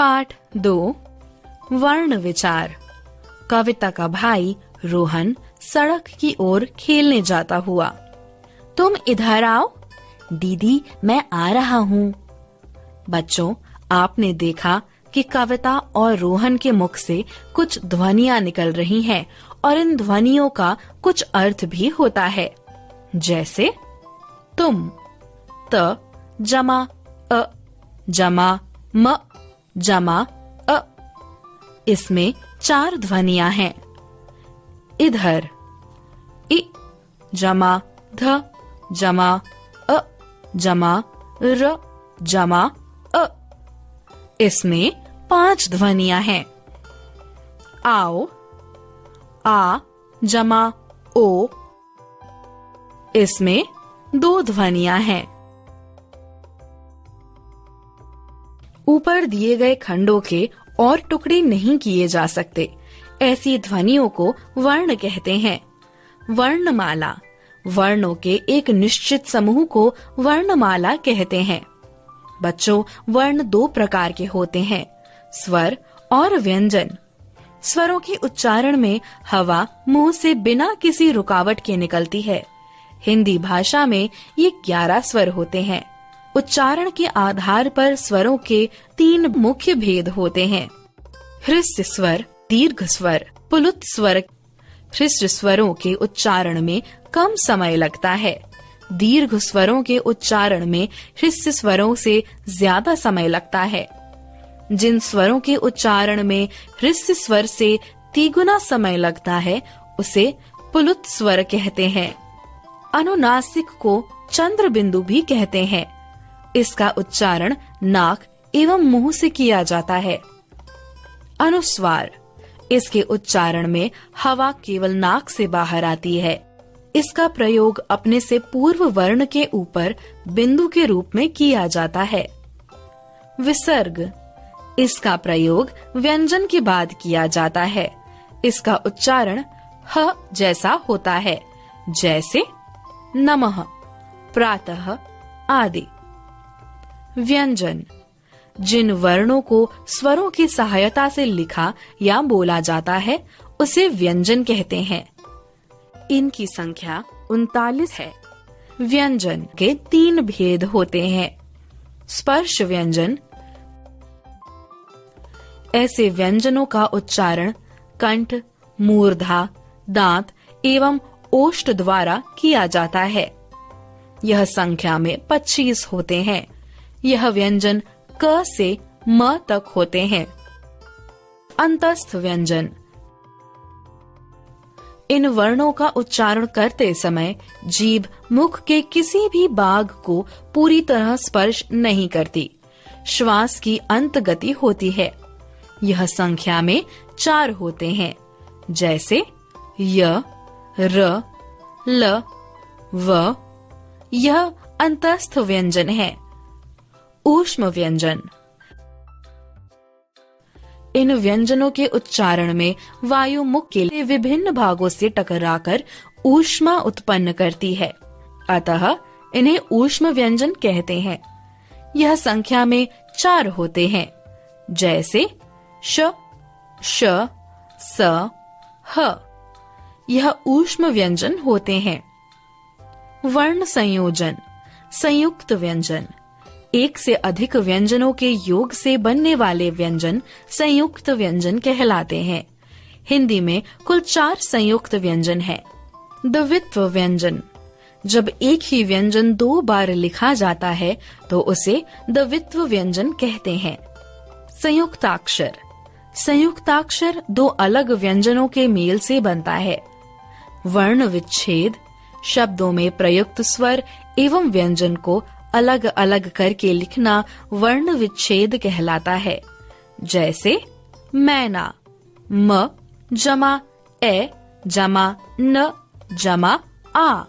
पाठ 2 वर्ण विचार। कविता का भाई रोहन सड़क की ओर खेलने जाता हुआ। तुम इधर आओ। दीदी मैं आ रहा हूँ। बच्चों, आपने देखा कि कविता और रोहन के मुख से कुछ ध्वनियाँ निकल रही हैं और इन ध्वनियों का कुछ अर्थ भी होता है। जैसे तुम, त जमा अ जमा म जमा अ। इसमें 4 ध्वनियां हैं। इधर इ जमा ध जमा अ जमा र जमा अ। इसमें 5 ध्वनियां हैं। आओ आ जमा ओ। इसमें 2 ध्वनियां हैं। ऊपर दिए गए खंडों के और टुकड़े नहीं किए जा सकते। ऐसी ध्वनियों को वर्ण कहते हैं। वर्णमाला, वर्णों के एक निश्चित समूह को वर्णमाला कहते हैं। बच्चों, वर्ण 2 प्रकार के होते हैं, स्वर और व्यंजन। स्वरों के उच्चारण में हवा मुंह से बिना किसी रुकावट के निकलती है। हिंदी भाषा में ये 11 स्वर होते हैं। उच्चारण के आधार पर स्वरों के 3 मुख्य भेद होते हैं। ह्रस्व स्वर, दीर्घ स्वर, पुलुत स्वर। ह्रस्व स्वरों के उच्चारण में कम समय लगता है। दीर्घ स्वरों के उच्चारण में ह्रस्व स्वरों से ज्यादा समय लगता है। जिन स्वरों के उच्चारण में ह्रस्व स्वर से 3 गुना समय लगता है उसे पुलुत स्वर कहते हैं। अनुनासिक को चंद्र बिंदु भी कहते हैं। इसका उच्चारण नाक एवं मुंह से किया जाता है। अनुस्वार, इसके उच्चारण में हवा केवल नाक से बाहर आती है। इसका प्रयोग अपने से पूर्व वर्ण के ऊपर बिंदु के रूप में किया जाता है। विसर्ग, इसका प्रयोग व्यंजन के बाद किया जाता है। इसका उच्चारण ह जैसा होता है, जैसे नमः, प्रातः आदि। व्यंजन, जिन वर्णों को स्वरों की सहायता से लिखा या बोला जाता है उसे व्यंजन कहते हैं। इनकी संख्या 39 है। व्यंजन के 3 भेद होते हैं। स्पर्श व्यंजन, ऐसे व्यंजनों का उच्चारण कंठ, मूर्धा, दांत एवं ओष्ठ द्वारा किया जाता है। यह संख्या में 25 होते हैं। यह व्यंजन क से म तक होते हैं। अंतस्थ व्यंजन, इन वर्णों का उच्चारण करते समय जीभ मुख के किसी भी भाग को पूरी तरह स्पर्श नहीं करती। श्वास की अंत गति होती है। यह संख्या में 4 होते हैं, जैसे य, र, ल, व। यह अंतस्थ व्यंजन है। ऊष्म व्यंजन, इन व्यंजनों के उच्चारण में वायु मुख के विभिन्न भागों से टकराकर ऊष्मा उत्पन्न करती है, अतः इन्हें ऊष्म व्यंजन कहते हैं। यह संख्या में 4 होते हैं, जैसे श, श, स, ह। यह ऊष्म व्यंजन होते हैं। वर्ण संयोजन, संयुक्त व्यंजन, एक से अधिक व्यंजनों के योग से बनने वाले व्यंजन संयुक्त व्यंजन कहलाते हैं। हिंदी में कुल 4 संयुक्त व्यंजन हैं। द्वित्व व्यंजन, जब एक ही व्यंजन 2 बार लिखा जाता है तो उसे द्वित्व व्यंजन कहते हैं। संयुक्ताक्षर, संयुक्ताक्षर 2 अलग व्यंजनों के मेल से बनता है। वर्ण विच्छेद, शब्दों में प्रयुक्त स्वर एवं व्यंजन को अलग अलग करके लिखना वर्ण विच्छेद कहलाता है। जैसे मैना, म जमा ए जमा न जमा आ।